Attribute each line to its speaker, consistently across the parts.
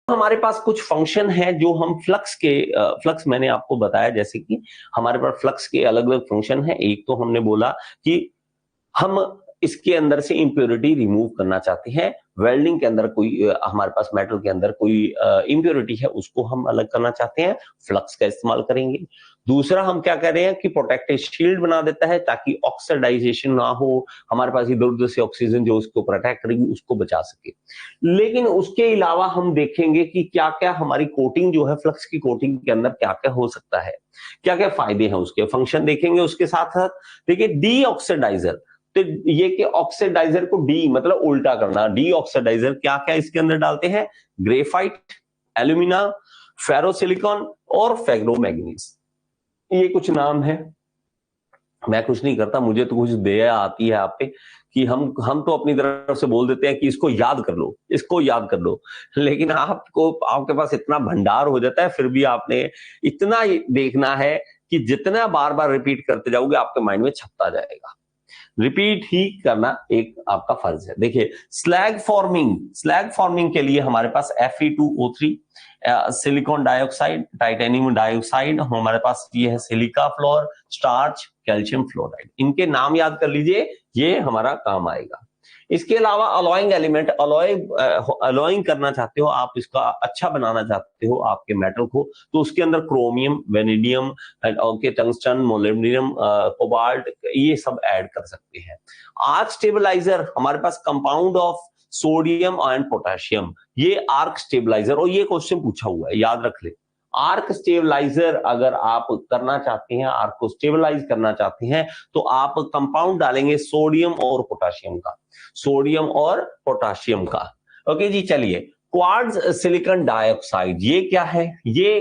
Speaker 1: हमारे पास कुछ फंक्शन है जो हम फ्लक्स मैंने आपको बताया, जैसे कि हमारे पास फ्लक्स के अलग अलग फंक्शन है। एक तो हमने बोला कि हम इसके अंदर से इंप्योरिटी रिमूव करना चाहते हैं। वेल्डिंग के अंदर कोई हमारे पास मेटल के अंदर कोई इंप्योरिटी है, उसको हम अलग करना चाहते हैं, फ्लक्स का इस्तेमाल करेंगे। दूसरा हम क्या कर रहे हैं कि प्रोटेक्टिव शील्ड बना देता है ताकि ऑक्सीडाइजेशन ना हो, हमारे पास इधर उधर से ऑक्सीजन जो उसको प्रोटेक्ट करेगी उसको बचा सके। लेकिन उसके अलावा हम देखेंगे कि क्या क्या हमारी कोटिंग जो है, फ्लक्स की कोटिंग के अंदर क्या क्या हो सकता है, क्या क्या फायदे हैं, उसके फंक्शन देखेंगे। उसके साथ साथ देखिए डी ऑक्सीडाइजर, तो ये कि ऑक्सीडाइजर को डी मतलब उल्टा करना, डी ऑक्सीडाइजर क्या क्या इसके अंदर डालते हैं, ग्रेफाइट, एल्यूमिना, फेरोसिलिकॉन और फेरोमैग्नीज। ये कुछ नाम है, मैं कुछ नहीं करता, मुझे तो कुछ दया आती है आप पे कि हम तो अपनी तरफ से बोल देते हैं कि इसको याद कर लो, इसको याद कर लो, लेकिन आपके पास इतना भंडार हो जाता है, फिर भी आपने इतना देखना है कि जितना बार बार रिपीट करते जाओगे आपके माइंड में छपता जाएगा। रिपीट ही करना एक आपका फर्ज है। देखिए स्लैग फॉर्मिंग के लिए हमारे पास Fe2O3, silicon dioxide, titanium dioxide, हमारे पास ये है silica floor, starch, calcium fluoride. इनके नाम याद कर लीजिए, ये हमारा काम आएगा। इसके अलावा अलॉइंग एलिमेंट, अलॉइंग करना चाहते हो आप, इसका अच्छा बनाना चाहते हो आपके मेटल को, तो उसके अंदर chromium, vanadium, tungsten, molybdenum, cobalt, ये सब ऐड कर सकते हैं। आर्क स्टेबलाइजर हमारे पास compound of sodium and potassium, ये आर्क स्टेबलाइजर, और ये क्वेश्चन पूछा हुआ है, याद रख ले। आर्क स्टेबलाइजर अगर आप करना चाहते हैं, आर्क को स्टेबलाइज करना चाहते हैं, तो आप कंपाउंड डालेंगे सोडियम और पोटेशियम का, सोडियम और पोटेशियम का। ओके जी, चलिए क्वार्ट्ज सिलिकॉन डाइऑक्साइड, ये क्या है, ये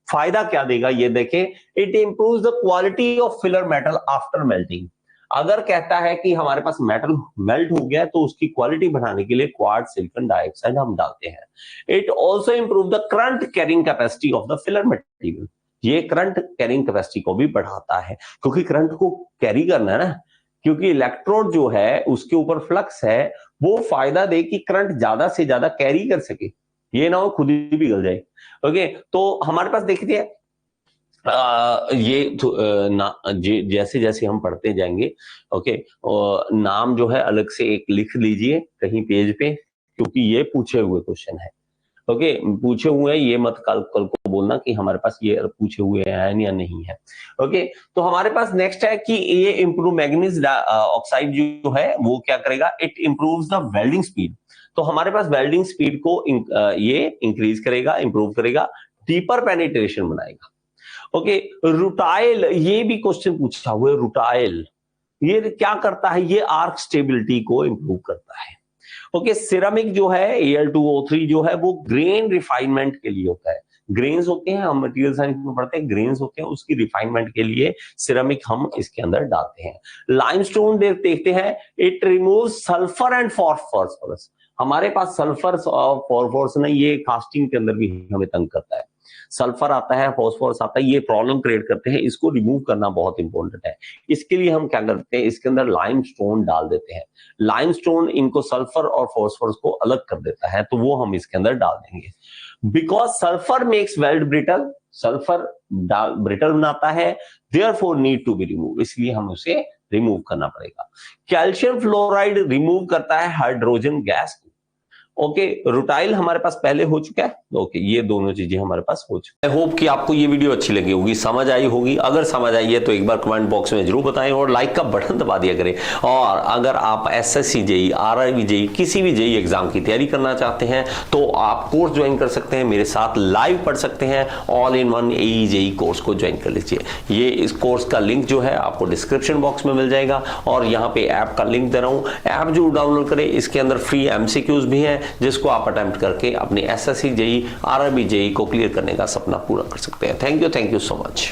Speaker 1: फायदा क्या देगा, ये देखें। It improves the quality of filler metal after melting. अगर कहता है कि हमारे पास मेटल मेल्ट हो गया तो उसकी क्वालिटी बढ़ाने के लिए क्वार्ट्ज सिलिकॉन डाइऑक्साइड हम डालते हैं। It also improve the current carrying capacity of the filler material, ये करंट कैरिंग कैपेसिटी को भी बढ़ाता है, क्योंकि करंट को कैरी करना है ना, क्योंकि इलेक्ट्रोड जो है उसके ऊपर फ्लक्स है, वो फायदा दे कि करंट ज्यादा से ज्यादा कैरी कर सके, ये ना हो खुद ही पिघल जाए। ओके, तो हमारे पास देखिए जैसे जैसे हम पढ़ते जाएंगे, ओके, नाम जो है अलग से एक लिख लीजिए कहीं पेज पे, क्योंकि ये पूछे हुए क्वेश्चन है। ओके, पूछे हुए हैं, ये मत कल को बोलना कि हमारे पास ये पूछे हुए हैं या नहीं है। ओके, तो हमारे पास नेक्स्ट है कि ये इंप्रूव मैग्नीज ऑक्साइड जो है वो क्या करेगा, it improves the welding speed. तो हमारे पास वेल्डिंग स्पीड को ये इंक्रीज करेगा, इंप्रूव करेगा, डीपर पेनिट्रेशन बनाएगा। ओके, रुटाइल, ये भी क्वेश्चन पूछा हुआ है, रुटाइल ये क्या करता है, ये आर्क स्टेबिलिटी को इंप्रूव करता है। ओके, सिरेमिक जो है Al2O3 जो है वो ग्रेन रिफाइनमेंट के लिए होता है। ग्रेन्स होते हैं, हम मटेरियल साइंस में पढ़ते हैं, ग्रेन्स होते हैं, उसकी रिफाइनमेंट के लिए सिरेमिक हम इसके अंदर डालते हैं। लाइमस्टोन देखते हैं, it remove sulphur and phosphorus. हमारे पास सल्फर और फॉस्फोरस नहीं, ये कास्टिंग के अंदर भी हमें तंग करता है। सल्फर आता है, फॉस्फोरस आता है, ये प्रॉब्लम क्रिएट करते हैं, इसको रिमूव करना बहुत इंपॉर्टेंट है। इसके लिए हम क्या करते हैं, इसके अंदर लाइमस्टोन डाल देते हैं। लाइमस्टोन इनको सल्फर और फॉस्फोरस को अलग कर देता है, तो वो हम इसके अंदर डाल देंगे। Because sulphur makes weld brittle, sulphur brittle बनाता है, therefore need to be remove, इसलिए हम उसे रिमूव करना पड़ेगा। कैल्शियम फ्लोराइड रिमूव करता है हाइड्रोजन गैस को। ओके, रुटाइल हमारे पास पहले हो चुका है। ओके, ये दोनों चीजें हमारे पास हो चुकी है। आई होप कि आपको ये वीडियो अच्छी लगी होगी, समझ आई होगी। अगर समझ आई है तो एक बार कमेंट बॉक्स में जरूर बताएं और लाइक का बटन दबा दिया करें। और अगर आप एसएससी जेई, आरआरबी जेई, किसी भी जेई एग्जाम की तैयारी करना चाहते हैं तो आप कोर्स ज्वाइन कर सकते हैं, मेरे साथ लाइव पढ़ सकते हैं। All in one AE JE course को ज्वाइन कर लीजिए। ये इस कोर्स का लिंक जो है आपको डिस्क्रिप्शन बॉक्स में मिल जाएगा, और यहाँ पे ऐप का लिंक दे रहा हूँ, ऐप जरूर डाउनलोड करें। इसके अंदर फ्री MCQs भी हैं जिसको आप अटेम्प्ट करके अपने एसएससी जेई, आरआरबी जेई को क्लियर करने का सपना पूरा कर सकते हैं। Thank you so much.